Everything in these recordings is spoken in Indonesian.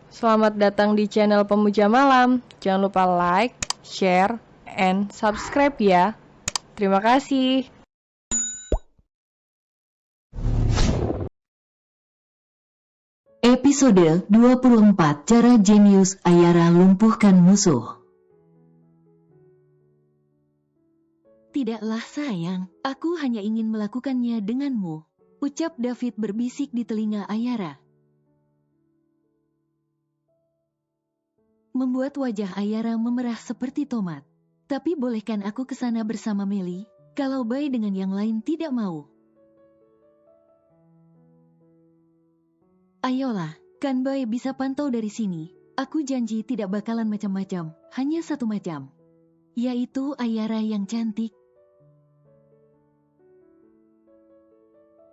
Selamat datang di channel Pemuja Malam. Jangan lupa like, share, and subscribe ya. Terima kasih. Episode 24 Cara Jenius Ayara Lumpuhkan Musuh. Tidaklah sayang, aku hanya ingin melakukannya denganmu, ucap David berbisik di telinga Ayara. Membuat wajah Ayara memerah seperti tomat. Tapi bolehkan aku ke sana bersama Meli, kalau Bai dengan yang lain tidak mau? Ayolah, kan Bai bisa pantau dari sini. Aku janji tidak bakalan macam-macam, hanya satu macam. Yaitu Ayara yang cantik.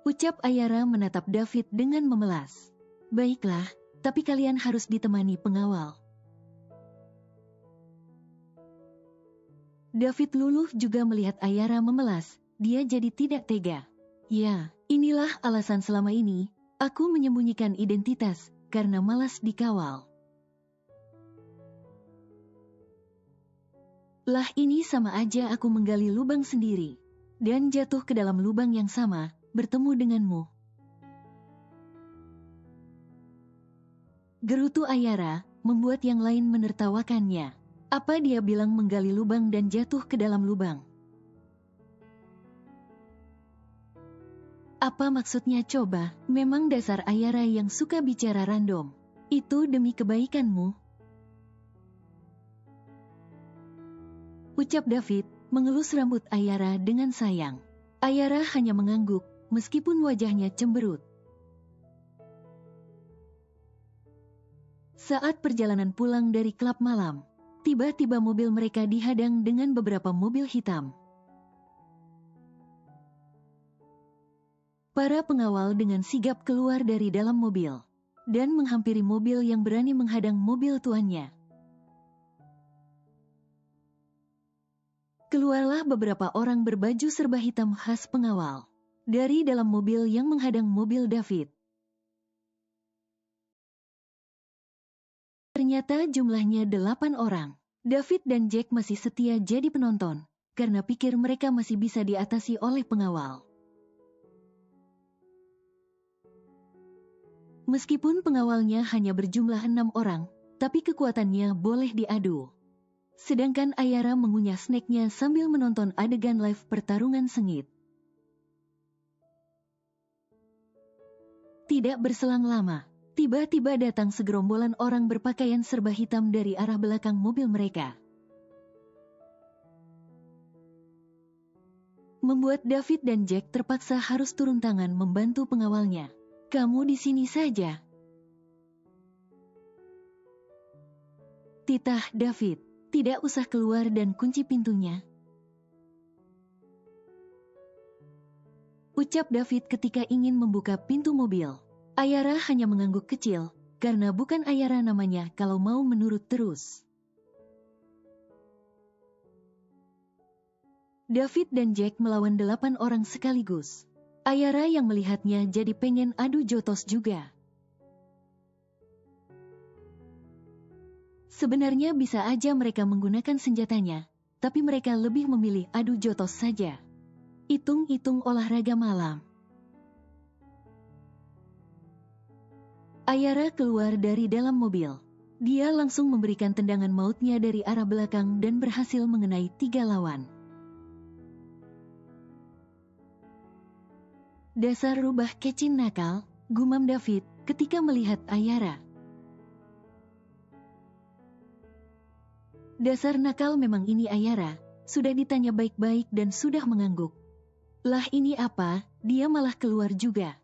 Ucap Ayara menatap David dengan memelas. Baiklah, tapi kalian harus ditemani pengawal. David luluh juga melihat Ayara memelas, dia jadi tidak tega. Ya, inilah alasan selama ini, aku menyembunyikan identitas, karena malas dikawal. Lah ini sama aja aku menggali lubang sendiri, dan jatuh ke dalam lubang yang sama, bertemu denganmu. Gerutu Ayara, membuat yang lain menertawakannya. Apa dia bilang menggali lubang dan jatuh ke dalam lubang? Apa maksudnya coba? Memang dasar Ayara yang suka bicara random. Itu demi kebaikanmu. Ucap David, mengelus rambut Ayara dengan sayang. Ayara hanya mengangguk, meskipun wajahnya cemberut. Saat perjalanan pulang dari klub malam, tiba-tiba mobil mereka dihadang dengan beberapa mobil hitam. Para pengawal dengan sigap keluar dari dalam mobil, dan menghampiri mobil yang berani menghadang mobil tuannya. Keluarlah beberapa orang berbaju serba hitam khas pengawal, dari dalam mobil yang menghadang mobil David. Ternyata jumlahnya 8 orang. David dan Jack masih setia jadi penonton, karena pikir mereka masih bisa diatasi oleh pengawal. Meskipun pengawalnya hanya berjumlah 6 orang, tapi kekuatannya boleh diadu. Sedangkan Ayara mengunyah snacknya sambil menonton adegan live pertarungan sengit. Tidak berselang lama, tiba-tiba datang segerombolan orang berpakaian serba hitam dari arah belakang mobil mereka. Membuat David dan Jack terpaksa harus turun tangan membantu pengawalnya. Kamu di sini saja. Titah David, tidak usah keluar dan kunci pintunya. Ucap David ketika ingin membuka pintu mobil. Ayara hanya mengangguk kecil, karena bukan Ayara namanya kalau mau menurut terus. David dan Jack melawan 8 orang sekaligus. Ayara yang melihatnya jadi pengen adu jotos juga. Sebenarnya bisa aja mereka menggunakan senjatanya, tapi mereka lebih memilih adu jotos saja. Hitung-hitung olahraga malam. Ayara keluar dari dalam mobil. Dia langsung memberikan tendangan mautnya dari arah belakang dan berhasil mengenai 3 lawan. Dasar rubah kecil nakal, gumam David ketika melihat Ayara. Dasar nakal memang ini Ayara, sudah ditanya baik-baik dan sudah mengangguk. Lah ini apa, dia malah keluar juga.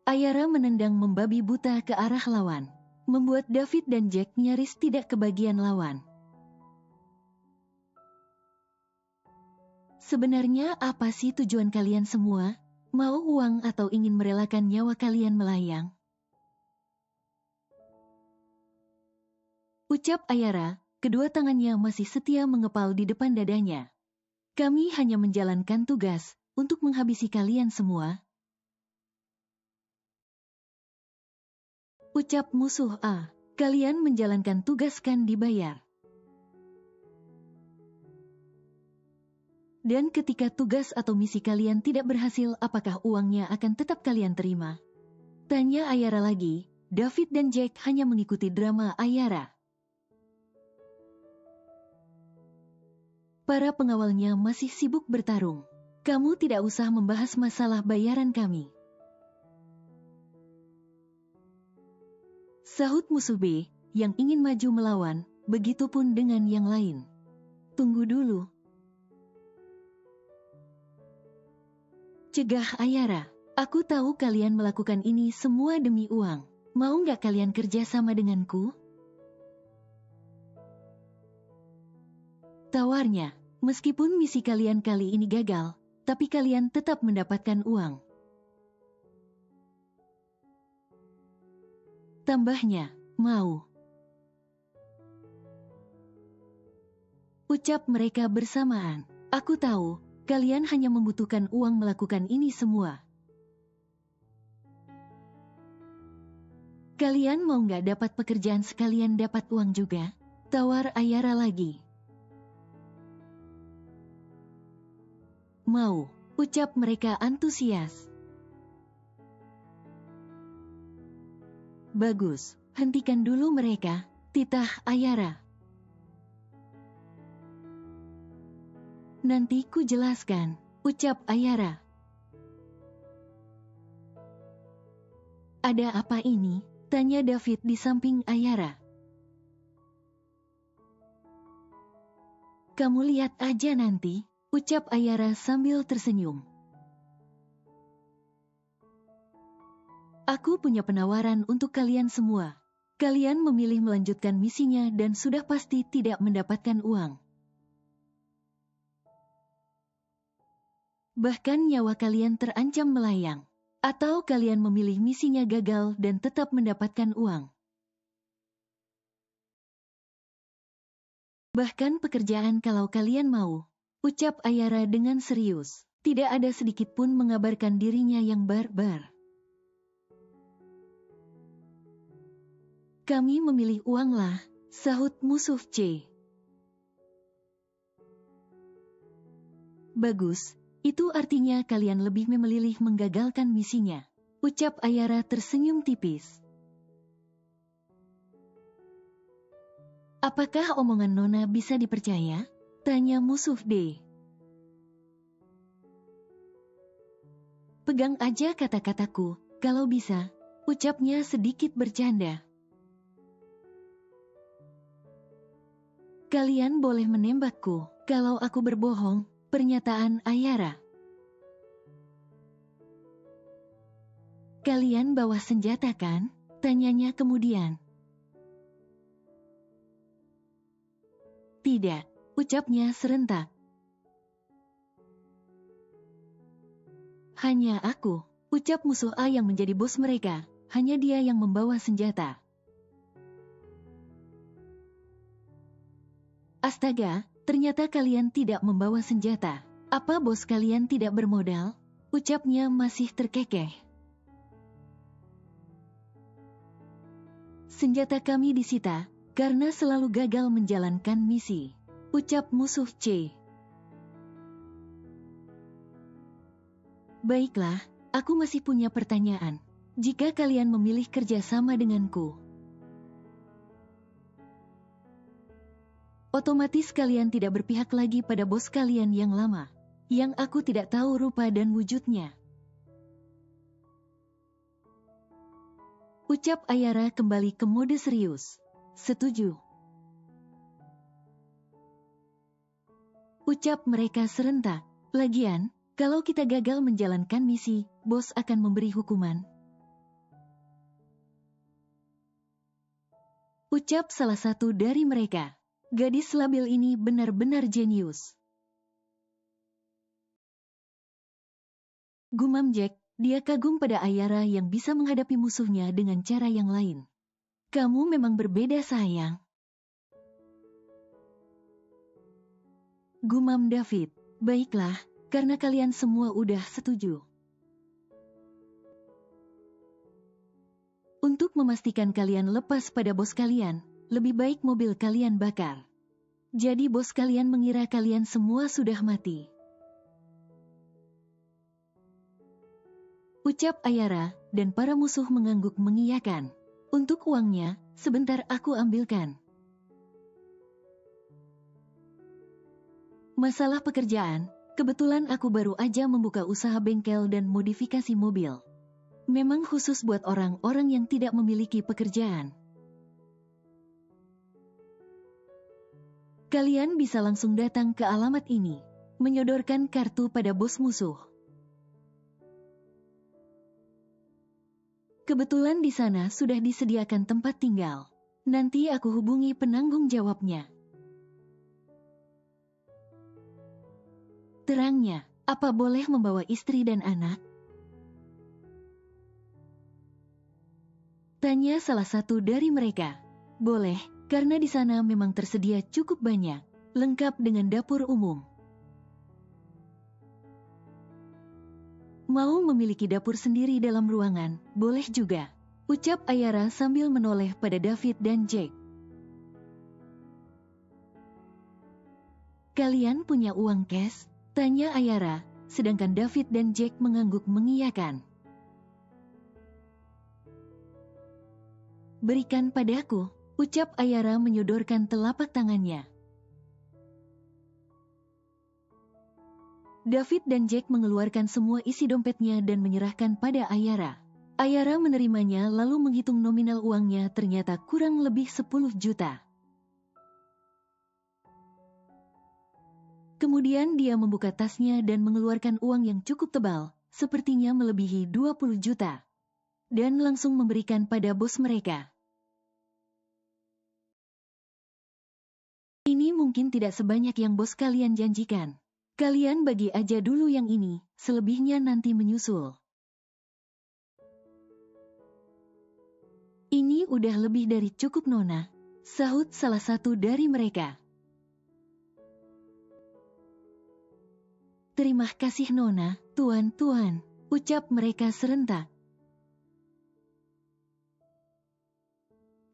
Ayara menendang membabi buta ke arah lawan, membuat David dan Jack nyaris tidak kebagian lawan. Sebenarnya apa sih tujuan kalian semua? Mau uang atau ingin merelakan nyawa kalian melayang? Ucap Ayara, kedua tangannya masih setia mengepal di depan dadanya. Kami hanya menjalankan tugas untuk menghabisi kalian semua. Ucap musuh A. Kalian menjalankan tugas kan dibayar. Dan ketika tugas atau misi kalian tidak berhasil, apakah uangnya akan tetap kalian terima? Tanya Ayara lagi. David dan Jack hanya mengikuti drama Ayara. Para pengawalnya masih sibuk bertarung. Kamu tidak usah membahas masalah bayaran kami. Sahut musuh B, yang ingin maju melawan, begitupun dengan yang lain. Tunggu dulu. Cegah Ayara. Aku tahu kalian melakukan ini semua demi uang. Mau nggak kalian kerja sama denganku? Tawarnya. Meskipun misi kalian kali ini gagal, tapi kalian tetap mendapatkan uang. Tambahnya, mau. Ucap mereka bersamaan. Aku tahu, kalian hanya membutuhkan uang melakukan ini semua. Kalian mau nggak dapat pekerjaan sekalian dapat uang juga? Tawar Ayara lagi. Mau, ucap mereka antusias. Bagus, hentikan dulu mereka, titah Ayara. Nanti ku jelaskan, ucap Ayara. Ada apa ini? Tanya David di samping Ayara. Kamu lihat aja nanti, ucap Ayara sambil tersenyum. Aku punya penawaran untuk kalian semua. Kalian memilih melanjutkan misinya dan sudah pasti tidak mendapatkan uang. Bahkan nyawa kalian terancam melayang. Atau kalian memilih misinya gagal dan tetap mendapatkan uang. Bahkan pekerjaan kalau kalian mau, ucap Ayara dengan serius. Tidak ada sedikit pun mengabarkan dirinya yang barbar. Kami memilih uang lah, sahut musuh C. Bagus. Itu artinya kalian lebih memilih menggagalkan misinya. Ucap Ayara tersenyum tipis. Apakah omongan Nona bisa dipercaya? Tanya musuh D. Pegang aja kata-kataku, kalau bisa, ucapnya sedikit bercanda. Kalian boleh menembakku, kalau aku berbohong. Pernyataan Ayara. Kalian bawa senjata kan? Tanyanya kemudian. Tidak, ucapnya serentak. Hanya aku, ucap musuh A yang menjadi bos mereka. Hanya dia yang membawa senjata. Astaga, ternyata kalian tidak membawa senjata. Apa bos kalian tidak bermodal? Ucapnya masih terkekeh. Senjata kami disita, karena selalu gagal menjalankan misi. Ucap musuh C. Baiklah, aku masih punya pertanyaan. Jika kalian memilih kerjasama denganku, otomatis kalian tidak berpihak lagi pada bos kalian yang lama, yang aku tidak tahu rupa dan wujudnya. Ucap Ayara kembali ke mode serius. Setuju. Ucap mereka serentak. Lagian, kalau kita gagal menjalankan misi, bos akan memberi hukuman. Ucap salah satu dari mereka. Gadis labil ini benar-benar jenius. Gumam Jack, dia kagum pada Ayara yang bisa menghadapi musuhnya dengan cara yang lain. Kamu memang berbeda sayang. Gumam David, baiklah, karena kalian semua udah setuju. Untuk memastikan kalian lepas pada bos kalian, lebih baik mobil kalian bakar. Jadi bos kalian mengira kalian semua sudah mati. Ucap Ayara, dan para musuh mengangguk mengiyakan. Untuk uangnya, sebentar aku ambilkan. Masalah pekerjaan, kebetulan aku baru aja membuka usaha bengkel dan modifikasi mobil. Memang khusus buat orang-orang yang tidak memiliki pekerjaan. Kalian bisa langsung datang ke alamat ini, menyodorkan kartu pada bos musuh. Kebetulan di sana sudah disediakan tempat tinggal. Nanti aku hubungi penanggung jawabnya. Terangnya, apa boleh membawa istri dan anak? Tanya salah satu dari mereka. Boleh, karena di sana memang tersedia cukup banyak, lengkap dengan dapur umum. Mau memiliki dapur sendiri dalam ruangan, boleh juga. Ucap Ayara sambil menoleh pada David dan Jack. Kalian punya uang cash? Tanya Ayara, sedangkan David dan Jack mengangguk mengiyakan. Berikan padaku, ucap Ayara menyodorkan telapak tangannya. David dan Jack mengeluarkan semua isi dompetnya dan menyerahkan pada Ayara. Ayara menerimanya lalu menghitung nominal uangnya, ternyata kurang lebih 10 juta. Kemudian dia membuka tasnya dan mengeluarkan uang yang cukup tebal, sepertinya melebihi 20 juta. Dan langsung memberikan pada bos mereka. Ini mungkin tidak sebanyak yang bos kalian janjikan. Kalian bagi aja dulu yang ini, selebihnya nanti menyusul. Ini udah lebih dari cukup Nona, sahut salah satu dari mereka. Terima kasih Nona, tuan, ucap mereka serentak.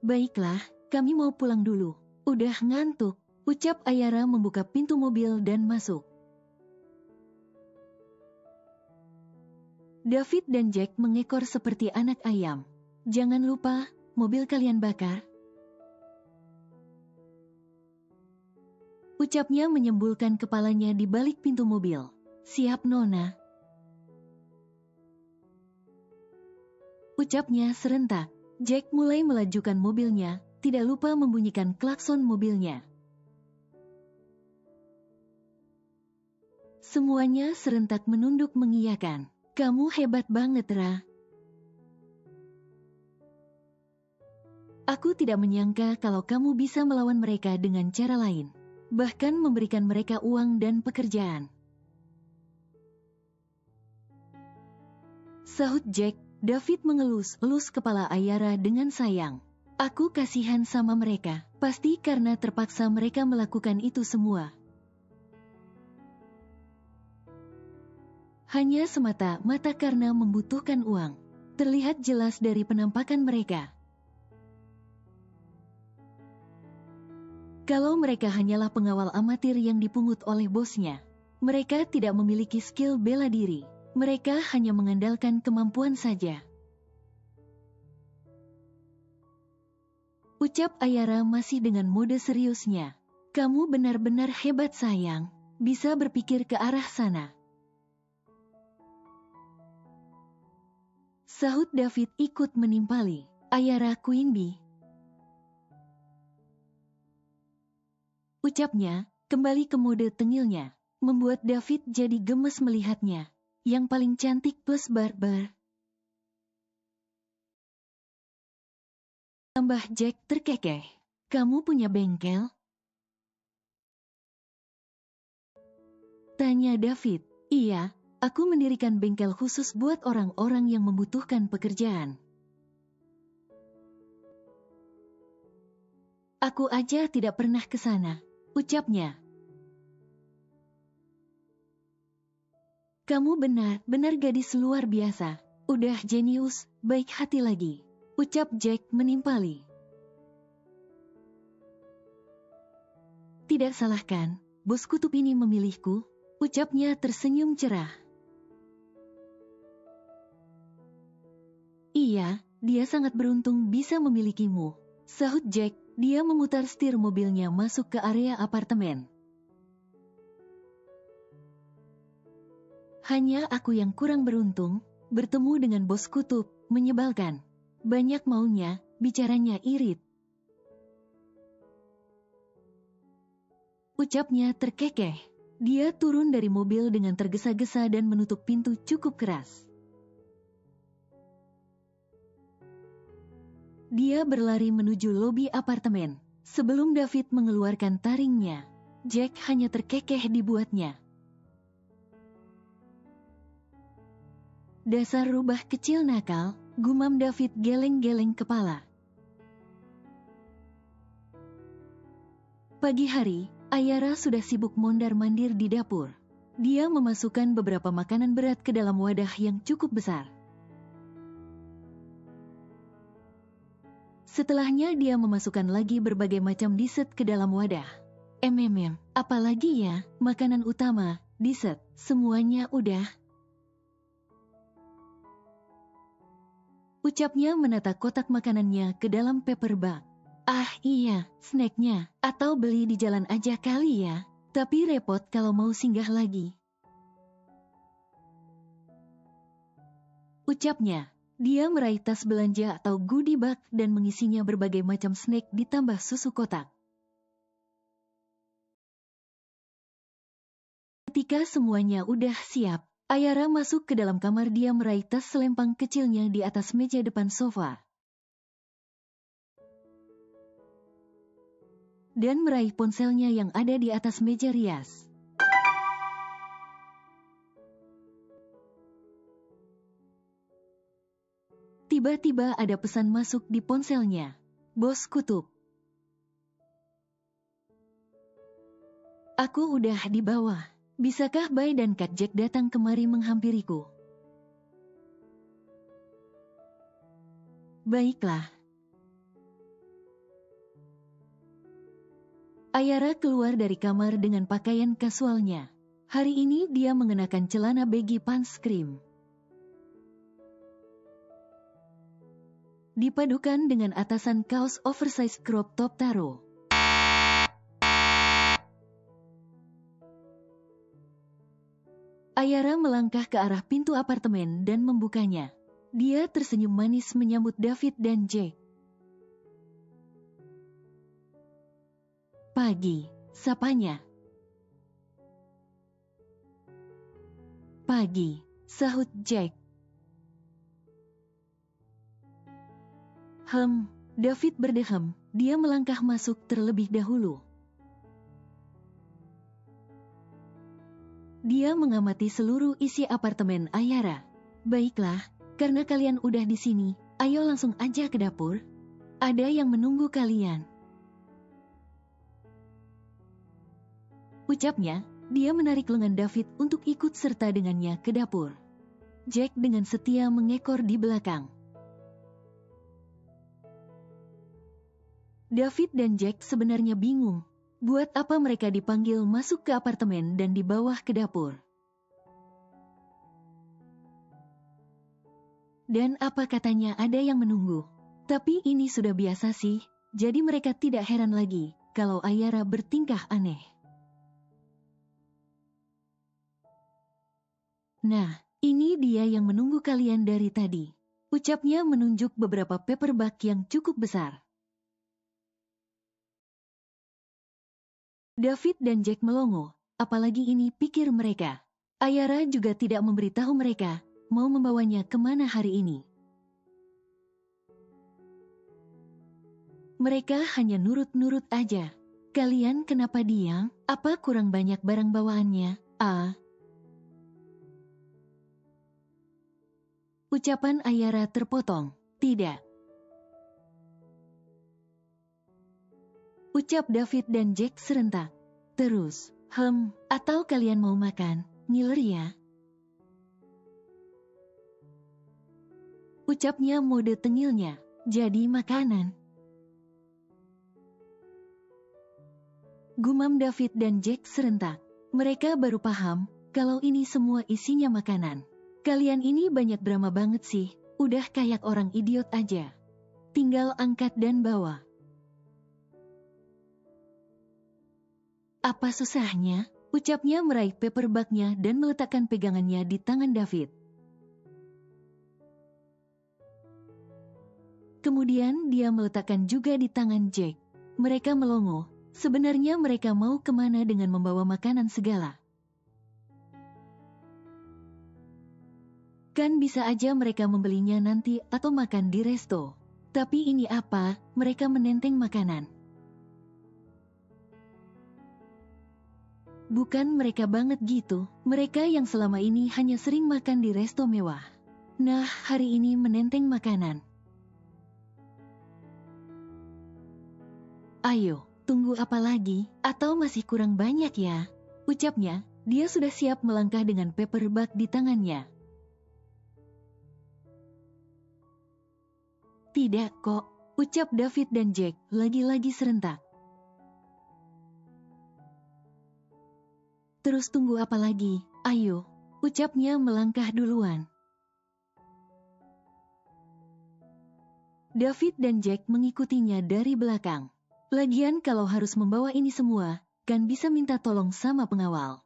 Baiklah, kami mau pulang dulu, udah ngantuk, ucap Ayara membuka pintu mobil dan masuk. David dan Jack mengekor seperti anak ayam. Jangan lupa, mobil kalian bakar. Ucapnya menyembulkan kepalanya di balik pintu mobil. Siap Nona. Ucapnya serentak. Jack mulai melajukan mobilnya, tidak lupa membunyikan klakson mobilnya. Semuanya serentak menunduk mengiyakan. Kamu hebat banget, Ra. Aku tidak menyangka kalau kamu bisa melawan mereka dengan cara lain. Bahkan memberikan mereka uang dan pekerjaan. Sahut Jack. David mengelus-elus kepala Ayara dengan sayang. Aku kasihan sama mereka, pasti karena terpaksa mereka melakukan itu semua. Hanya semata-mata karena membutuhkan uang. Terlihat jelas dari penampakan mereka. Kalau mereka hanyalah pengawal amatir yang dipungut oleh bosnya, mereka tidak memiliki skill bela diri. Mereka hanya mengandalkan kemampuan saja. Ucap Ayara masih dengan mode seriusnya. Kamu benar-benar hebat sayang, bisa berpikir ke arah sana. Sahut David ikut menimpali. Ayara Queenbee. Ucapnya, kembali ke mode tengilnya, membuat David jadi gemes melihatnya. Yang paling cantik plus barbar. Tambah Jack terkekeh. Kamu punya bengkel? Tanya David. Iya, aku mendirikan bengkel khusus buat orang-orang yang membutuhkan pekerjaan. Aku aja tidak pernah ke sana, ucapnya. Kamu benar-benar gadis luar biasa. Udah jenius, baik hati lagi. Ucap Jack menimpali. Tidak salah kan, bos kutub ini memilihku? Ucapnya tersenyum cerah. Iya, dia sangat beruntung bisa memilikimu, sahut Jack. Dia memutar setir mobilnya masuk ke area apartemen. Hanya aku yang kurang beruntung, bertemu dengan bos kutub, menyebalkan. Banyak maunya, bicaranya irit. Ucapnya terkekeh. Dia turun dari mobil dengan tergesa-gesa dan menutup pintu cukup keras. Dia berlari menuju lobi apartemen. Sebelum David mengeluarkan taringnya, Jack hanya terkekeh dibuatnya. Dasar rubah kecil nakal, gumam David geleng-geleng kepala. Pagi hari, Ayara sudah sibuk mondar-mandir di dapur. Dia memasukkan beberapa makanan berat ke dalam wadah yang cukup besar. Setelahnya dia memasukkan lagi berbagai macam dessert ke dalam wadah. Apalagi ya, makanan utama, dessert, semuanya udah. Ucapnya menata kotak makanannya ke dalam paper bag. Ah iya, snacknya, atau beli di jalan aja kali ya, tapi repot kalau mau singgah lagi. Ucapnya, dia meraih tas belanja atau goodie bag dan mengisinya berbagai macam snack ditambah susu kotak. Ketika semuanya udah siap, Ayara masuk ke dalam kamar. Dia meraih tas selempang kecilnya di atas meja depan sofa. Dan meraih ponselnya yang ada di atas meja rias. Tiba-tiba ada pesan masuk di ponselnya. Bos kutub. Aku udah di bawah. Bisakah Bay dan Kak Jack datang kemari menghampiriku? Baiklah. Ayara keluar dari kamar dengan pakaian kasualnya. Hari ini dia mengenakan celana baggy pants krim. Dipadukan dengan atasan kaos oversize crop top taro. Ayara melangkah ke arah pintu apartemen dan membukanya. Dia tersenyum manis menyambut David dan Jack. Pagi, sapanya. Pagi, sahut Jack. David berdehem. Dia melangkah masuk terlebih dahulu. Dia mengamati seluruh isi apartemen Ayara. Baiklah, karena kalian udah di sini, ayo langsung aja ke dapur. Ada yang menunggu kalian. Ucapnya, dia menarik lengan David untuk ikut serta dengannya ke dapur. Jack dengan setia mengekor di belakang. David dan Jack sebenarnya bingung. Buat apa mereka dipanggil masuk ke apartemen dan dibawa ke dapur? Dan apa katanya ada yang menunggu. Tapi ini sudah biasa sih, jadi mereka tidak heran lagi kalau Ayara bertingkah aneh. Nah, ini dia yang menunggu kalian dari tadi. Ucapnya menunjuk beberapa paper bag yang cukup besar. David dan Jack melongo, apalagi ini pikir mereka. Ayara juga tidak memberitahu mereka mau membawanya kemana hari ini. Mereka hanya nurut-nurut aja. Kalian kenapa diam? Apa kurang banyak barang bawaannya? Ucapan Ayara terpotong. Tidak. Ucap David dan Jack serentak. Terus, atau kalian mau makan, ngiler ya? Ucapnya mode tengilnya. jadi makanan. Gumam David dan Jack serentak. Mereka baru paham kalau ini semua isinya makanan. Kalian ini banyak drama banget sih, udah kayak orang idiot aja. Tinggal angkat dan bawa. Apa susahnya? Ucapnya meraih paperbacknya dan meletakkan pegangannya di tangan David. Kemudian dia meletakkan juga di tangan Jack. Mereka melongo. Sebenarnya mereka mau kemana dengan membawa makanan segala? Kan bisa aja mereka membelinya nanti atau makan di resto. Tapi ini apa? Mereka menenteng makanan. Bukan mereka banget gitu. Mereka yang selama ini hanya sering makan di resto mewah. Nah, hari ini menenteng makanan. Ayo. Tunggu apa lagi? Atau masih kurang banyak ya? Ucapnya, dia sudah siap melangkah dengan paperback di tangannya. Tidak kok, ucap David dan Jack lagi-lagi serentak. Terus tunggu apa lagi? Ayo, ucapnya melangkah duluan. David dan Jack mengikutinya dari belakang. Lagian kalau harus membawa ini semua, kan bisa minta tolong sama pengawal.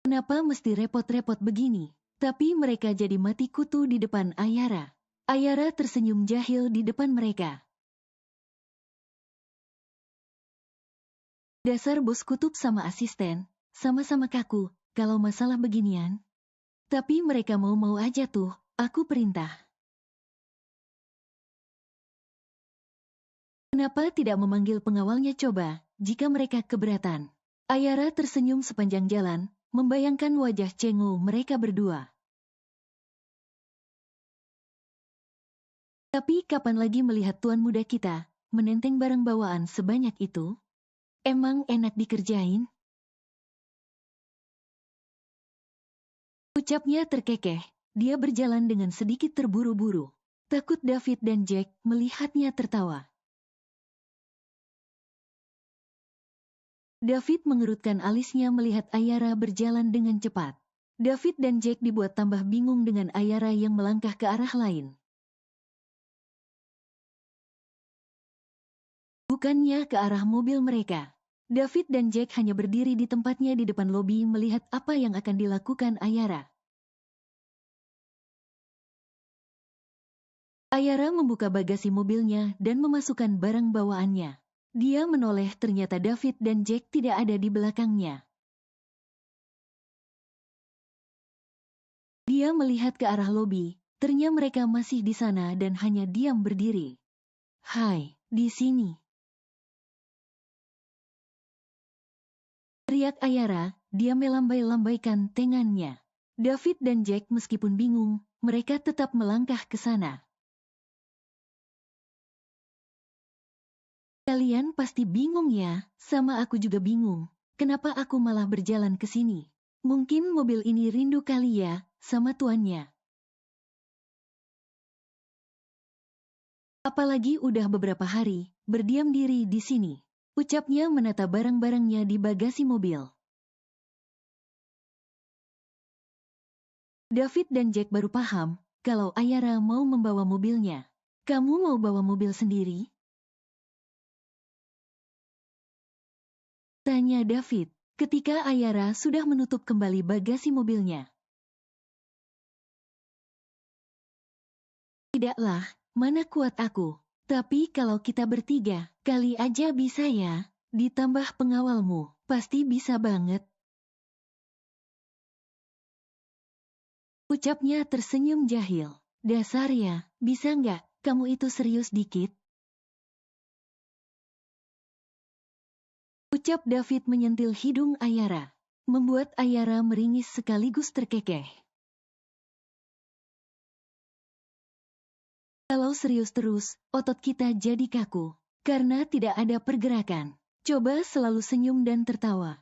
Kenapa mesti repot-repot begini? Tapi mereka jadi mati kutu di depan Ayara. Ayara tersenyum jahil di depan mereka. Dasar bos kutub sama asisten, sama-sama kaku, kalau masalah beginian. Tapi mereka mau-mau aja tuh, aku perintah. Kenapa tidak memanggil pengawalnya coba, jika mereka keberatan? Ayara tersenyum sepanjang jalan, membayangkan wajah cengeng mereka berdua. Tapi kapan lagi melihat tuan muda kita, menenteng barang bawaan sebanyak itu? Emang enak dikerjain? Ucapnya terkekeh, dia berjalan dengan sedikit terburu-buru. Takut David dan Jack melihatnya tertawa. David mengerutkan alisnya melihat Ayara berjalan dengan cepat. David dan Jack dibuat tambah bingung dengan Ayara yang melangkah ke arah lain. Bukannya ke arah mobil mereka. David dan Jack hanya berdiri di tempatnya di depan lobi melihat apa yang akan dilakukan Ayara. Ayara membuka bagasi mobilnya dan memasukkan barang bawaannya. Dia menoleh ternyata David dan Jack tidak ada di belakangnya. Dia melihat ke arah lobi, ternyata mereka masih di sana dan hanya diam berdiri. Hai, di sini. Teriak Ayara, dia melambai-lambaikan tangannya. David dan Jack meskipun bingung, mereka tetap melangkah ke sana. Kalian pasti bingung ya, sama aku juga bingung. Kenapa aku malah berjalan ke sini? Mungkin mobil ini rindu kali ya, sama tuannya. Apalagi udah beberapa hari, berdiam diri di sini. Ucapnya menata barang-barangnya di bagasi mobil. David dan Jack baru paham, kalau Ayara mau membawa mobilnya. Kamu mau bawa mobil sendiri? Tanya David, ketika Ayara sudah menutup kembali bagasi mobilnya. Tidaklah, mana kuat aku. Tapi kalau kita bertiga, kali aja bisa ya. Ditambah pengawalmu, pasti bisa banget. Ucapnya tersenyum jahil. Dasar ya, bisa nggak, kamu itu serius dikit? Ucap David menyentil hidung Ayara. Membuat Ayara meringis sekaligus terkekeh. Kalau serius terus, otot kita jadi kaku. Karena tidak ada pergerakan. Coba selalu senyum dan tertawa.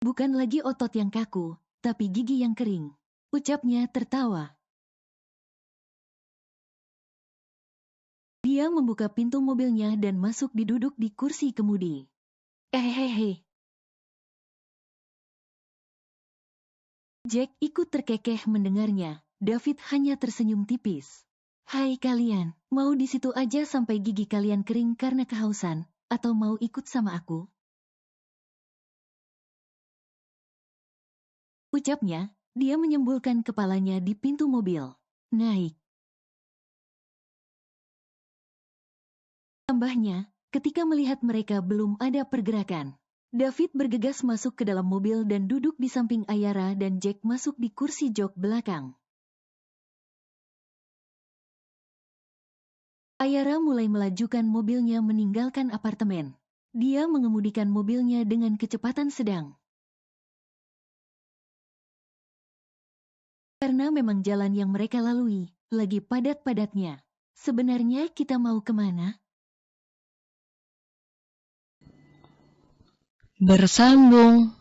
Bukan lagi otot yang kaku, tapi gigi yang kering. Ucapnya tertawa. Dia membuka pintu mobilnya dan masuk duduk di kursi kemudi. Hehehe. Jack ikut terkekeh mendengarnya. David hanya tersenyum tipis. Hai kalian, mau di situ aja sampai gigi kalian kering karena kehausan, atau mau ikut sama aku? Ucapnya, dia menyembulkan kepalanya di pintu mobil. Naik. Tambahnya, ketika melihat mereka belum ada pergerakan, David bergegas masuk ke dalam mobil dan duduk di samping Ayara dan Jack masuk di kursi jok belakang. Ayara mulai melajukan mobilnya meninggalkan apartemen. Dia mengemudikan mobilnya dengan kecepatan sedang. Karena memang jalan yang mereka lalui lagi padat-padatnya. Sebenarnya kita mau kemana? Bersambung.